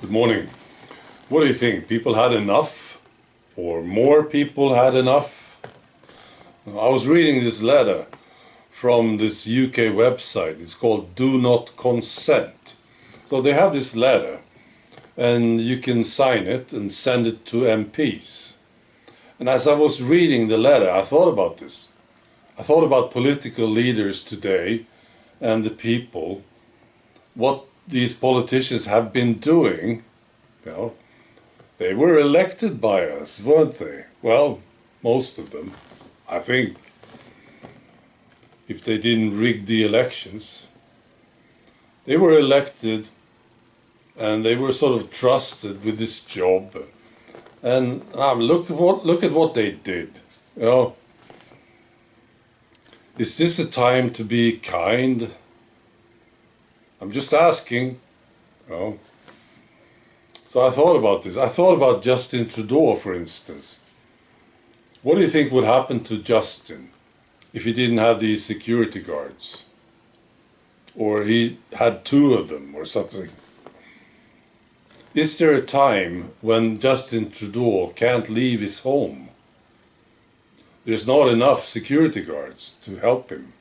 Good morning. What do you think? People had enough? Or more people had enough? I was reading this letter from this UK website. It's called Do Not Consent. So they have this letter and you can sign it and send it to MPs. And as I was reading the letter, I thought about this. I thought about political leaders today and the people, what these politicians have been doing. They were elected by us, weren't they? Well, most of them, I think, if they didn't rig the elections. They were elected and they were sort of trusted with this job. And look at what they did. Is this a time to be kind? I'm just asking. So I thought about this. I thought about Justin Trudeau, for instance. What do you think would happen to Justin if he didn't have these security guards? Or he had two of them or something? Is there a time when Justin Trudeau can't leave his home? There's not enough security guards to help him.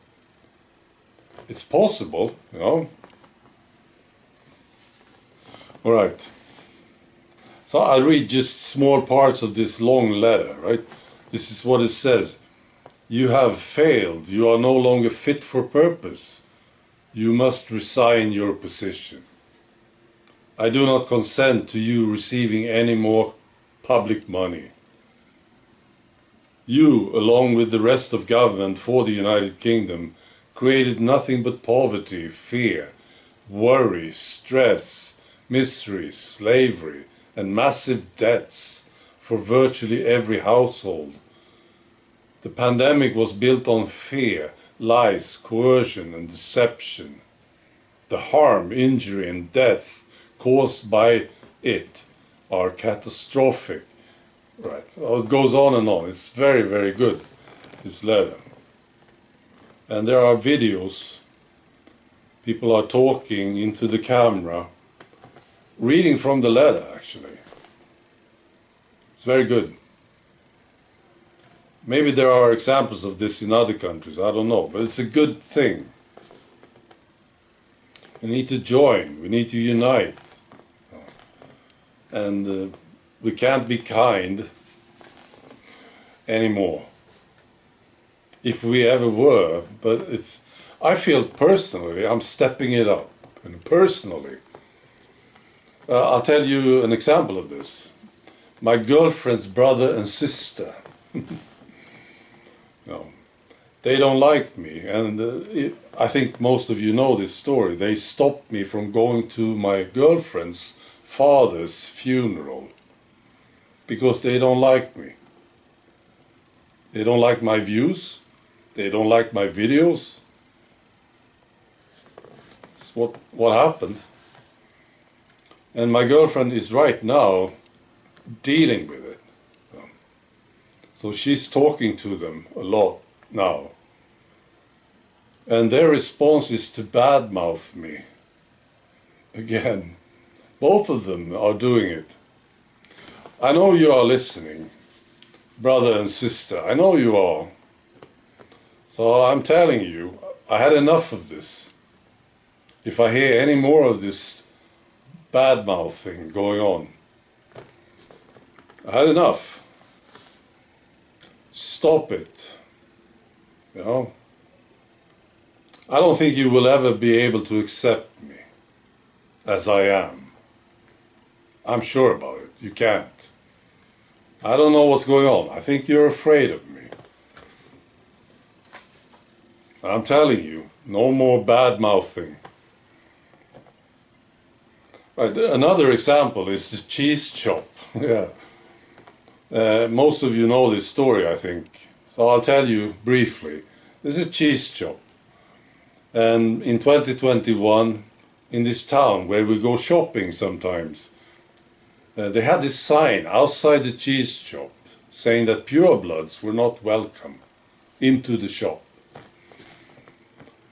It's possible, All right. So I'll read just small parts of this long letter, right? This is what it says. You have failed. You are no longer fit for purpose. You must resign your position. I do not consent to you receiving any more public money. You, along with the rest of government for the United Kingdom, created nothing but poverty, fear, worry, stress, misery, slavery, and massive debts for virtually every household. The pandemic was built on fear, lies, coercion, and deception. The harm, injury, and death caused by it are catastrophic. Right. Well, it goes on and on. It's very, very good, this letter. And there are videos. People are talking into the camera, reading from the letter, actually. It's very good. Maybe there are examples of this in other countries, I don't know, but it's a good thing. We need to join, we need to unite. And we can't be kind anymore. If we ever were, but I feel personally, I'm stepping it up. And personally, I'll tell you an example of this. My girlfriend's brother and sister, they don't like me, and I think most of you know this story. They stopped me from going to my girlfriend's father's funeral because they don't like me. They don't like my views. They don't like my videos. It's what happened. And my girlfriend is right now dealing with it. So she's talking to them a lot now. And their response is to badmouth me. Again, both of them are doing it. I know you are listening, brother and sister. I know you are. So I'm telling you, I had enough of this. If I hear any more of this bad-mouthing going on, I had enough. Stop it. I don't think you will ever be able to accept me as I am. I'm sure about it. You can't. I don't know what's going on. I think you're afraid of me. I'm telling you, no more bad-mouthing. Right, another example is the cheese shop. Yeah. Most of you know this story, I think. So I'll tell you briefly. This is a cheese shop. And in 2021, in this town where we go shopping sometimes, they had this sign outside the cheese shop saying that purebloods were not welcome into the shop.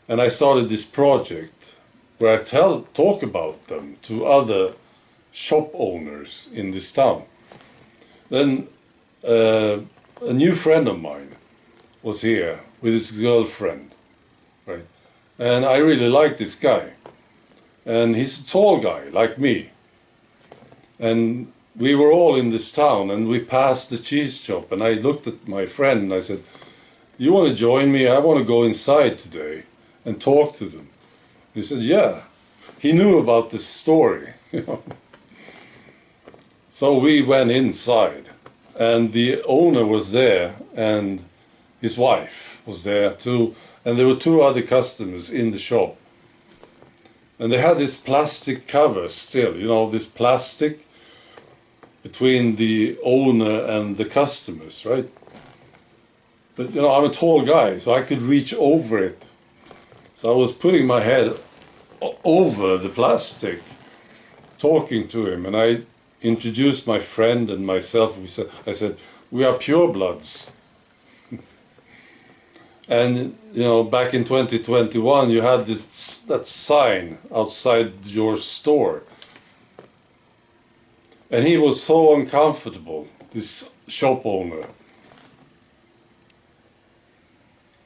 And I started this project where I talk about them to other shop owners in this town. Then a new friend of mine was here with his girlfriend, right? And I really like this guy. And he's a tall guy, like me. And we were all in this town, and we passed the cheese shop, and I looked at my friend and I said, "Do you want to join me? I want to go inside today and talk to them." He said, "Yeah." He knew about this story, you know. So we went inside, and the owner was there, and his wife was there too, and there were two other customers in the shop. And they had this plastic cover still, you know, this plastic between the owner and the customers, right? But, you know, I'm a tall guy, so I could reach over it. So I was putting my head over the plastic, talking to him, and I introduced my friend and myself. I said, "We are purebloods." And, you know, back in 2021, you had that sign outside your store. And he was so uncomfortable, this shop owner.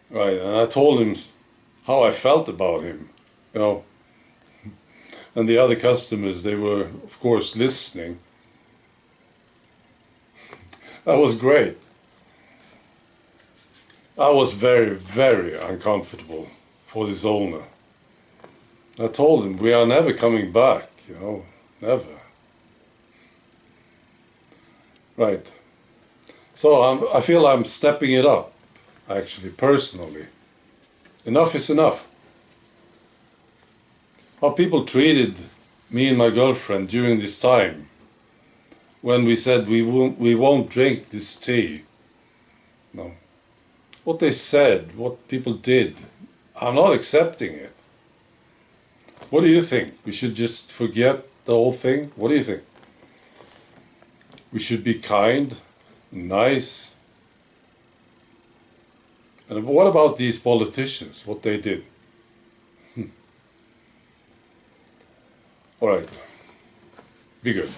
Right, and I told him how I felt about him, you know. And the other customers, they were, of course, listening. That was great. I was very, very uncomfortable for this owner. I told him, "We are never coming back, you know, never." Right. So I feel I'm stepping it up, actually, personally. Enough is enough. How people treated me and my girlfriend during this time, when we said we won't drink this tea. No. What they said, what people did, I'm not accepting it. What do you think? We should just forget the whole thing? What do you think? We should be kind, nice. And what about these politicians, what they did? All right, be good.